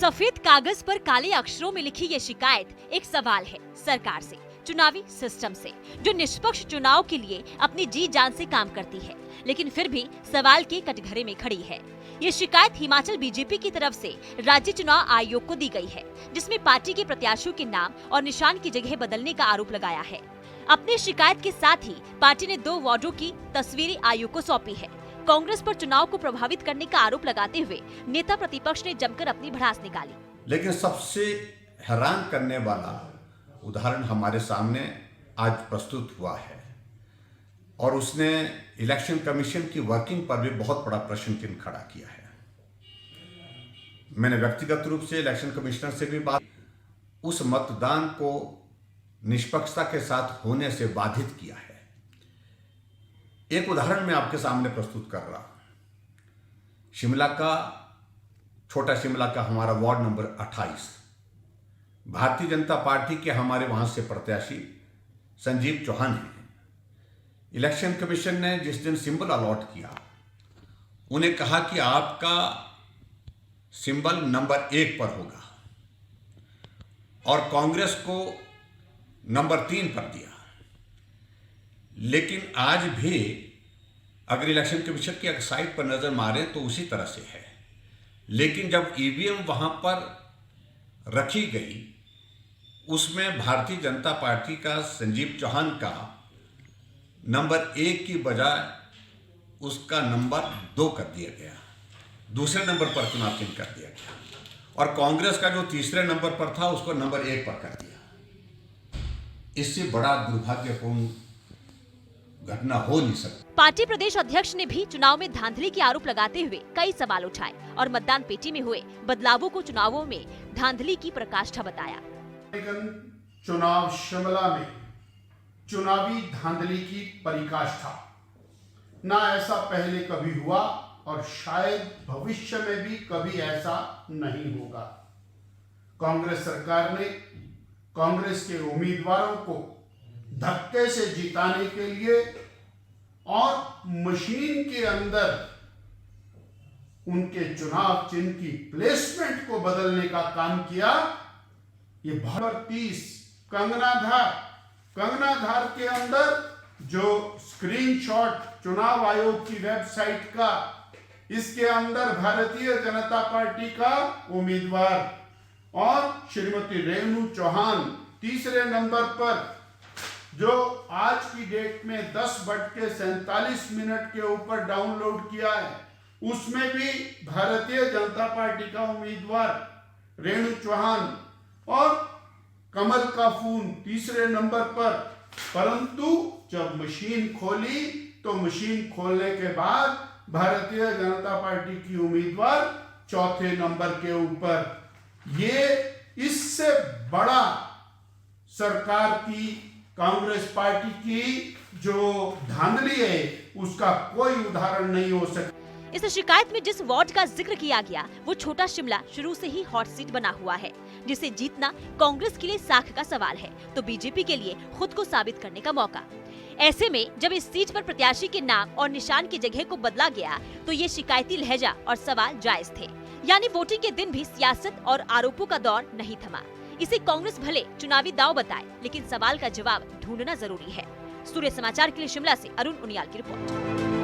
सफेद कागज पर काले अक्षरों में लिखी ये शिकायत एक सवाल है सरकार से, चुनावी सिस्टम से, जो निष्पक्ष चुनाव के लिए अपनी जी जान से काम करती है, लेकिन फिर भी सवाल के कटघरे में खड़ी है। ये शिकायत हिमाचल बीजेपी की तरफ से राज्य चुनाव आयोग को दी गई है, जिसमें पार्टी के प्रत्याशियों के नाम और निशान की जगह बदलने का आरोप लगाया है। अपनी शिकायत के साथ ही पार्टी ने 2 वार्डों की तस्वीरें आयोग को सौंपी है। कांग्रेस पर चुनाव को प्रभावित करने का आरोप लगाते हुए नेता प्रतिपक्ष ने जमकर अपनी भड़ास निकाली। लेकिन सबसे हैरान करने वाला उदाहरण हमारे सामने आज प्रस्तुत हुआ है और उसने इलेक्शन कमीशन की वर्किंग पर भी बहुत बड़ा प्रश्न चिन्ह खड़ा किया है। मैंने व्यक्तिगत रूप से इलेक्शन कमिश्नर से भी बात, उस मतदान को निष्पक्षता के साथ होने से बाधित किया है। एक उदाहरण मैं आपके सामने प्रस्तुत कर रहा हूं। शिमला का, छोटा शिमला का हमारा ward number 28, Bharatiya Janata party के हमारे वहां से प्रत्याशी संजीव चौहान हैं। इलेक्शन कमीशन ने जिस दिन सिंबल अलॉट किया, उन्हें कहा कि आपका सिंबल नंबर 1 पर होगा और कांग्रेस को नंबर 3 पर दिया। लेकिन आज भी अगर इलेक्शन कमीशन की साइट पर नजर मारें तो उसी तरह से है। लेकिन जब ईवीएम वहां पर रखी गई, उसमें भारतीय जनता पार्टी का संजीव चौहान का नंबर 1 की बजाय उसका नंबर 2 कर दिया गया, दूसरे नंबर पर चुनाव चिन्ह कर दिया गया और कांग्रेस का जो तीसरे नंबर पर था उसको नंबर 1 पर कर दिया। इससे बड़ा दुर्भाग्यपूर्ण घटना हो नहीं सकती। पार्टी प्रदेश अध्यक्ष ने भी चुनाव में धांधली के आरोप लगाते हुए कई सवाल उठाए और मतदान पेटी में हुए बदलावों को चुनावों में धांधली की प्रकाष्ठा बताया। चुनाव शिमला में चुनावी धांधली की पराकाष्ठा ना ऐसा पहले कभी हुआ और शायद भविष्य में भी कभी ऐसा नहीं होगा। कांग्रेस सरकार ने कांग्रेस के उम्मीदवारों को धक्के से जिताने के लिए और मशीन के अंदर उनके चुनाव चिन्ह की प्लेसमेंट को बदलने का काम किया। ये 30 कंगनाधार के अंदर जो स्क्रीनशॉट चुनाव आयोग की वेबसाइट का, इसके अंदर भारतीय जनता पार्टी का उम्मीदवार और श्रीमती रेणु चौहान तीसरे नंबर पर, जो आज की डेट में 10:47 के ऊपर डाउनलोड किया है, उसमें भी भारतीय जनता पार्टी का उम्मीदवार रेणु चौहान और कमल का फूल तीसरे नंबर पर। परंतु जब मशीन खोली तो मशीन खोलने के बाद भारतीय जनता पार्टी की उम्मीदवार चौथे नंबर के ऊपर। ये इससे बड़ा सरकार की, कांग्रेस पार्टी की जो धांधली है उसका कोई उदाहरण नहीं हो सकता। इस शिकायत में जिस वार्ड का जिक्र किया गया वो छोटा शिमला शुरू से ही हॉट सीट बना हुआ है, जिसे जीतना कांग्रेस के लिए साख का सवाल है तो बीजेपी के लिए खुद को साबित करने का मौका। ऐसे में जब इस सीट पर प्रत्याशी के नाम और निशान की जगह को बदला गया तो ये शिकायती लहजा और सवाल जायज थे। यानी वोटिंग के दिन भी सियासत और आरोपों का दौर नहीं थमा। इसे कांग्रेस भले चुनावी दांव बताए, लेकिन सवाल का जवाब ढूंढना जरूरी है। सूर्य समाचार के लिए शिमला से अरुण उनियाल की रिपोर्ट।